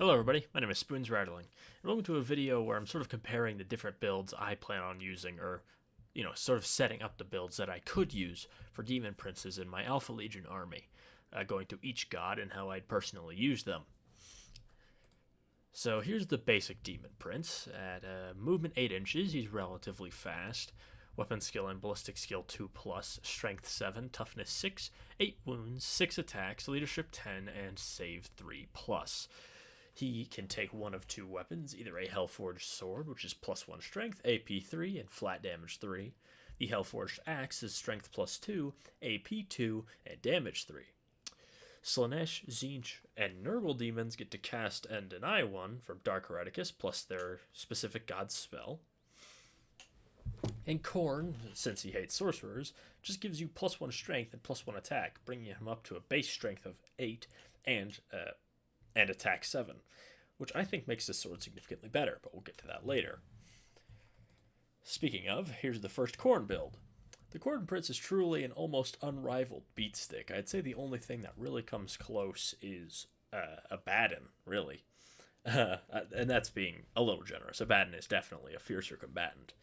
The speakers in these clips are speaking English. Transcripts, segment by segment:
Hello everybody, my name is Spoons Rattling, and welcome to a video where I'm sort of comparing the different builds I plan on using, or, sort of setting up the builds that I could use for Daemon Princes in my Alpha Legion army, going through each god and how I'd personally use them. So here's the basic Daemon Prince. At movement 8 inches, he's relatively fast. Weapon skill and ballistic skill 2 plus, strength 7, toughness 6, 8 wounds, 6 attacks, leadership 10, and save 3 plus. He can take one of two weapons, either a Hellforged Sword, which is plus 1 strength, AP 3, and flat damage 3. The Hellforged Axe is strength plus 2, AP 2, and damage 3. Slaanesh, Tzeentch, and Nurgle demons get to cast and deny one from Dark Hereticus plus their specific god's spell. And Khorne, since he hates sorcerers, just gives you plus 1 strength and plus 1 attack, bringing him up to a base strength of 8 and attack 7, which I think makes this sword significantly better, but we'll get to that later. Speaking of, here's the first Khorne build. The Khorne Prince is truly an almost unrivaled beatstick. I'd say the only thing that really comes close is Abaddon, really. And that's being a little generous. Abaddon is definitely a fiercer combatant.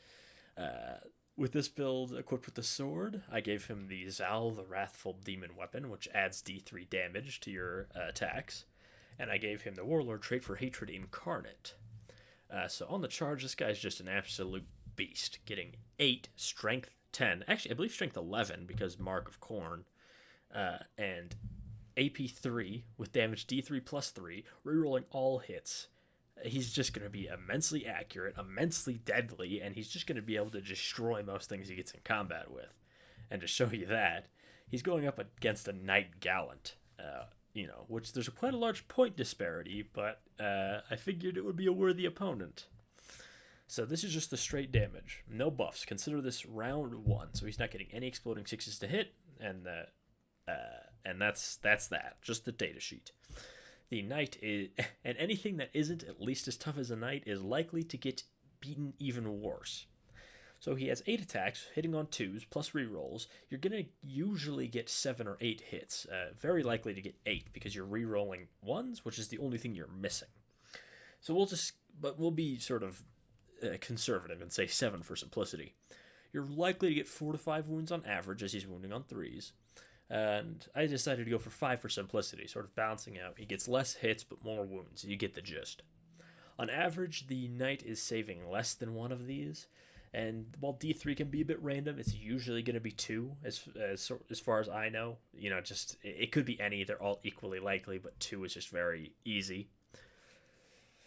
With this build equipped with the sword, I gave him the Zal, the Wrathful Demon Weapon, which adds D3 damage to your attacks. And I gave him the Warlord trait for Hatred Incarnate. So on the charge, this guy's just an absolute beast, getting 8, Strength 10, actually I believe Strength 11 because Mark of Khorne, and AP 3 with damage D3 plus 3, rerolling all hits. He's just going to be immensely accurate, immensely deadly, and he's just going to be able to destroy most things he gets in combat with. And to show you that, he's going up against a Knight Gallant, which there's quite a large point disparity, but I figured it would be a worthy opponent. So this is just the straight damage, no buffs. Consider this round 1, so he's not getting any exploding 6s to hit, and that's that, just the data sheet. The Knight is, and anything that isn't at least as tough as a Knight is likely to get beaten even worse. So he has 8 attacks, hitting on 2s, plus rerolls. You're going to usually get 7 or 8 hits. Very likely to get 8, because you're rerolling 1s, which is the only thing you're missing. So we'll be sort of conservative and say 7 for simplicity. You're likely to get 4 to 5 wounds on average, as he's wounding on 3s. And I decided to go for 5 for simplicity, sort of balancing out. He gets less hits, but more wounds. You get the gist. On average, the Knight is saving less than 1 of these. And while D3 can be a bit random, it's usually going to be 2, as far as I know. It could be any. They're all equally likely, but 2 is just very easy.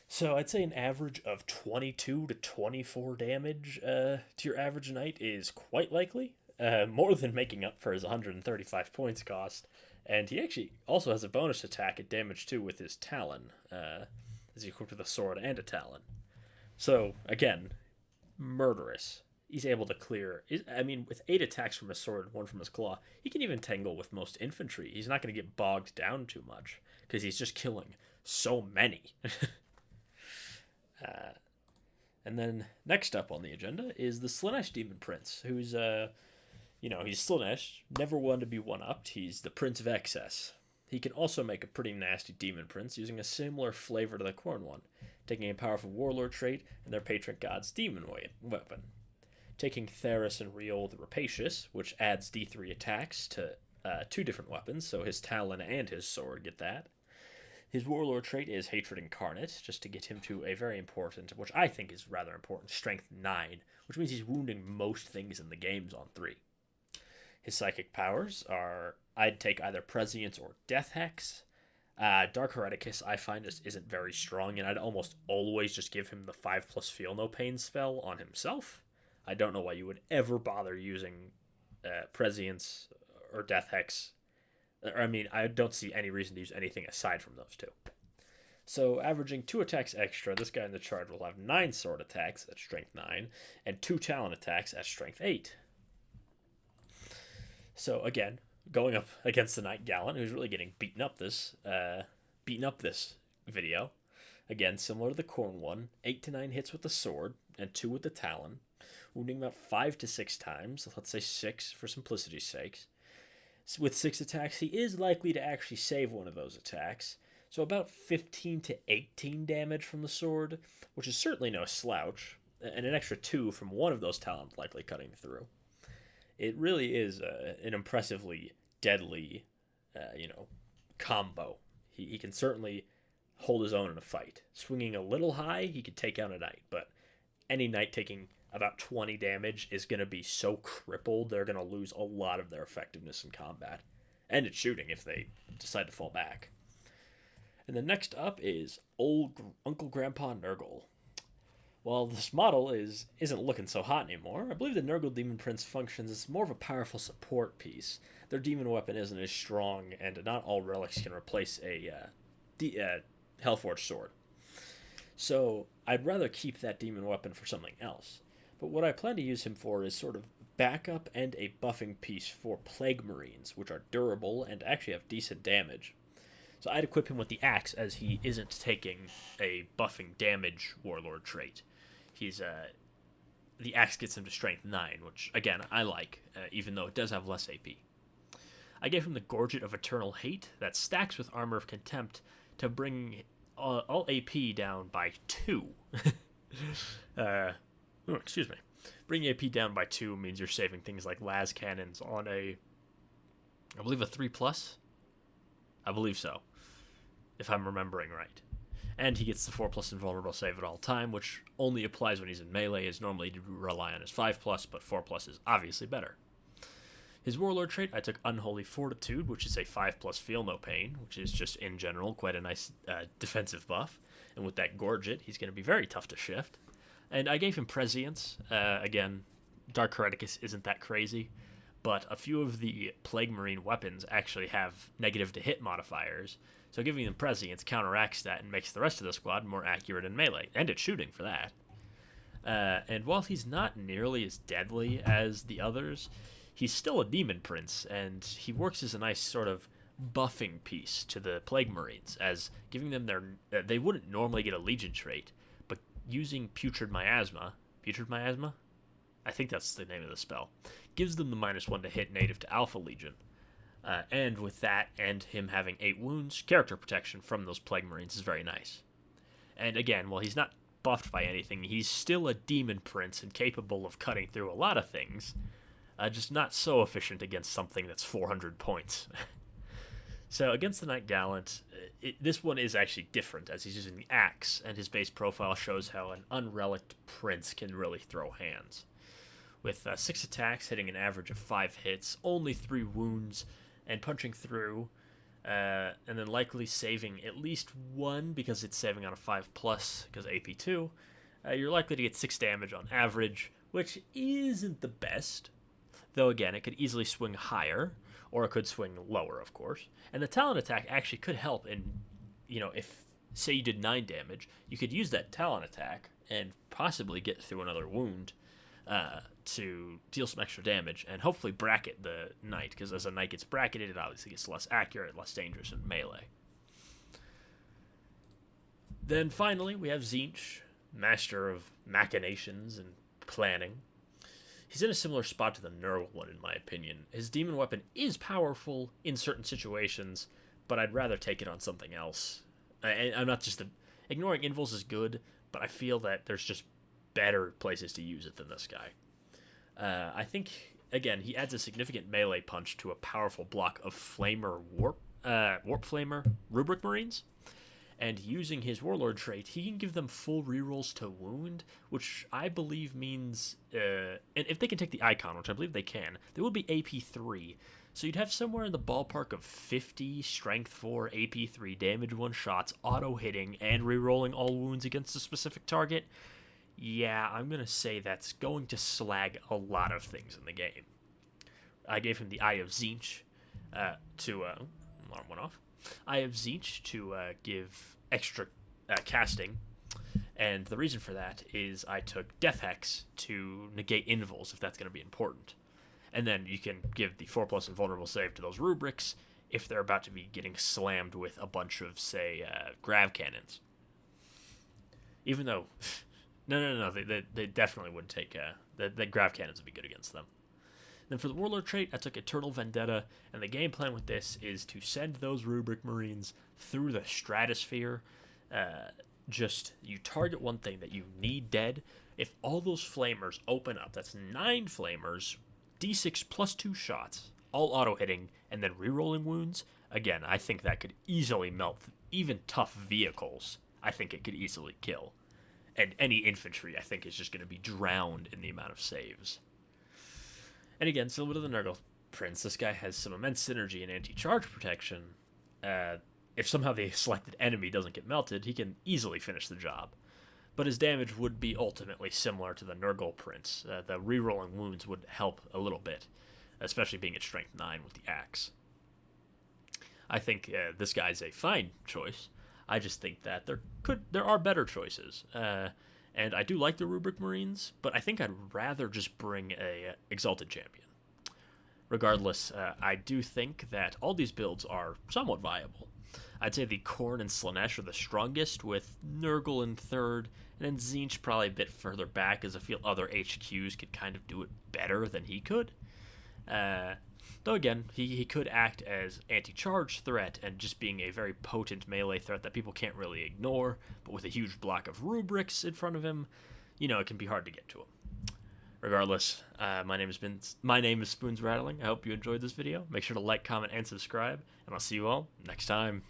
So I'd say an average of 22 to 24 damage to your average Knight is quite likely. More than making up for his 135 points cost. And he actually also has a bonus attack at damage 2 with his Talon, as he's equipped with a sword and a Talon. So, again, murderous. He's able to clear, with 8 attacks from his sword and 1 from his claw, he can even tangle with most infantry. He's not going to get bogged down too much, because he's just killing so many. And then next up on the agenda is the Slaanesh Demon Prince, who's, he's Slaanesh, never one to be one-upped. He's the Prince of Excess. He can also make a pretty nasty Demon Prince using a similar flavor to the Khorne one, taking a powerful Warlord trait and their patron god's demon weapon. Taking Theris and Riol the Rapacious, which adds D3 attacks to 2 different weapons, so his Talon and his sword get that. His Warlord trait is Hatred Incarnate, just to get him to a very important, which I think is rather important, Strength 9, which means he's wounding most things in the games on 3. His psychic powers are, I'd take either Prescience or Death Hex. Dark Hereticus I find just isn't very strong, and I'd almost always just give him the 5+ Feel No Pain spell on himself. I don't know why you would ever bother using Prescience or Death Hex. I don't see any reason to use anything aside from those 2. So, averaging 2 attacks extra, this guy in the charge will have 9 sword attacks at Strength 9, and 2 Talon attacks at Strength 8. So, again, going up against the Knight Gallant, who's really getting beaten up this video. Again, similar to the Khorne one, 8 to 9 hits with the sword, and 2 with the Talon, wounding about 5 to 6 times, let's say 6 for simplicity's sake. With 6 attacks, he is likely to actually save one of those attacks, So about 15 to 18 damage from the sword, which is certainly no slouch, and an extra 2 from one of those talents likely cutting through. It really is an impressively deadly, combo. He can certainly hold his own in a fight. Swinging a little high, he could take out a knight, but any knight taking about 20 damage is going to be so crippled they're going to lose a lot of their effectiveness in combat and at shooting if they decide to fall back. And the next up is old Uncle Grandpa Nurgle. While this model isn't looking so hot anymore, I believe the Nurgle Demon Prince functions as more of a powerful support piece. Their demon weapon isn't as strong, and not all relics can replace a Hellforged sword. So I'd rather keep that demon weapon for something else. But what I plan to use him for is sort of backup and a buffing piece for Plague Marines, which are durable and actually have decent damage. So I'd equip him with the axe, as he isn't taking a buffing damage warlord trait. The axe gets him to strength 9, which again I like, even though it does have less AP. I gave him the Gorget of Eternal Hate that stacks with Armor of Contempt to bring all AP down by 2. Excuse me. Bringing AP down by 2 means you're saving things like las cannons on I believe a 3+. I believe so, if I'm remembering right. And he gets the 4+ invulnerable save at all time, which only applies when he's in melee, as normally you rely on his 5+, but 4+ is obviously better. His warlord trait, I took Unholy Fortitude, which is a 5+ feel no pain, which is just in general quite a nice defensive buff. And with that Gorget, he's going to be very tough to shift. And I gave him Prescience. Again, Dark Hereticus isn't that crazy, but a few of the Plague Marine weapons actually have negative to hit modifiers, so giving them Prescience counteracts that and makes the rest of the squad more accurate in melee, and at shooting for that. And while he's not nearly as deadly as the others, he's still a Demon Prince, and he works as a nice sort of buffing piece to the Plague Marines, as giving them they wouldn't normally get a Legion trait, but using Putrid Miasma, I think that's the name of the spell, gives them the -1 to hit native to Alpha Legion. And with that, and him having 8 wounds, character protection from those Plague Marines is very nice. And again, while he's not buffed by anything, he's still a Demon Prince and capable of cutting through a lot of things, just not so efficient against something that's 400 points. So against the Knight Gallant, this one is actually different, as he's using the axe, and his base profile shows how an unrelicked prince can really throw hands. With 6 attacks, hitting an average of 5 hits, only 3 wounds, and punching through, and then likely saving at least 1 because it's saving on a 5+, because AP2, you're likely to get 6 damage on average, which isn't the best, though again, it could easily swing higher, or it could swing lower, of course. And the talent attack actually could help in, if, say you did 9 damage, you could use that talent attack and possibly get through another wound, to deal some extra damage and hopefully bracket the knight, because as a knight gets bracketed, it obviously gets less accurate, less dangerous in melee. Then finally, we have Tzeentch, master of machinations and planning. He's in a similar spot to the Nurgle one, in my opinion. His demon weapon is powerful in certain situations, but I'd rather take it on something else. I'm not just ignoring Invuls is good, but I feel that there's just better places to use it than this guy. I think, again, he adds a significant melee punch to a powerful block of Warp Flamer Rubric Marines, and using his Warlord trait, he can give them full rerolls to wound, which I believe means, and if they can take the icon, which I believe they can, they will be AP3, so you'd have somewhere in the ballpark of 50 Strength 4, AP3 damage 1 shots, auto-hitting, and rerolling all wounds against a specific target. Yeah, I'm going to say that's going to slag a lot of things in the game. I gave him the Eye of Tzeentch alarm went off. Eye of Tzeentch to give extra casting, and the reason for that is I took Death Hex to negate Invuls, if that's going to be important. And then you can give the 4+ invulnerable save to those rubrics if they're about to be getting slammed with a bunch of, say, grav cannons. Even though... No. They definitely would take... the grav cannons would be good against them. Then for the Warlord trait, I took Eternal Vendetta, and the game plan with this is to send those Rubric Marines through the stratosphere. Just, you target one thing that you need dead. If all those Flamers open up, that's 9 Flamers, D6 plus 2 shots, all auto-hitting, and then re-rolling wounds. Again, I think that could easily melt even tough vehicles. I think it could easily kill. And any infantry, I think, is just going to be drowned in the amount of saves. And again, similar to the Nurgle Prince, this guy has some immense synergy and anti-charge protection. If somehow the selected enemy doesn't get melted, he can easily finish the job. But his damage would be ultimately similar to the Nurgle Prince. The re-rolling wounds would help a little bit, especially being at strength 9 with the axe. I think this guy's a fine choice. I just think that there are better choices. And I do like the Rubric Marines, but I think I'd rather just bring a Exalted Champion. Regardless, I do think that all these builds are somewhat viable. I'd say the Khorne and Slaanesh are the strongest, with Nurgle in third, and then Tzeentch probably a bit further back, as I feel other HQs could kind of do it better than he could. Though again, he could act as anti-charge threat and just being a very potent melee threat that people can't really ignore, but with a huge block of rubrics in front of him, it can be hard to get to him. Regardless, my name is Spoons Rattling. I hope you enjoyed this video. Make sure to like, comment, and subscribe, and I'll see you all next time.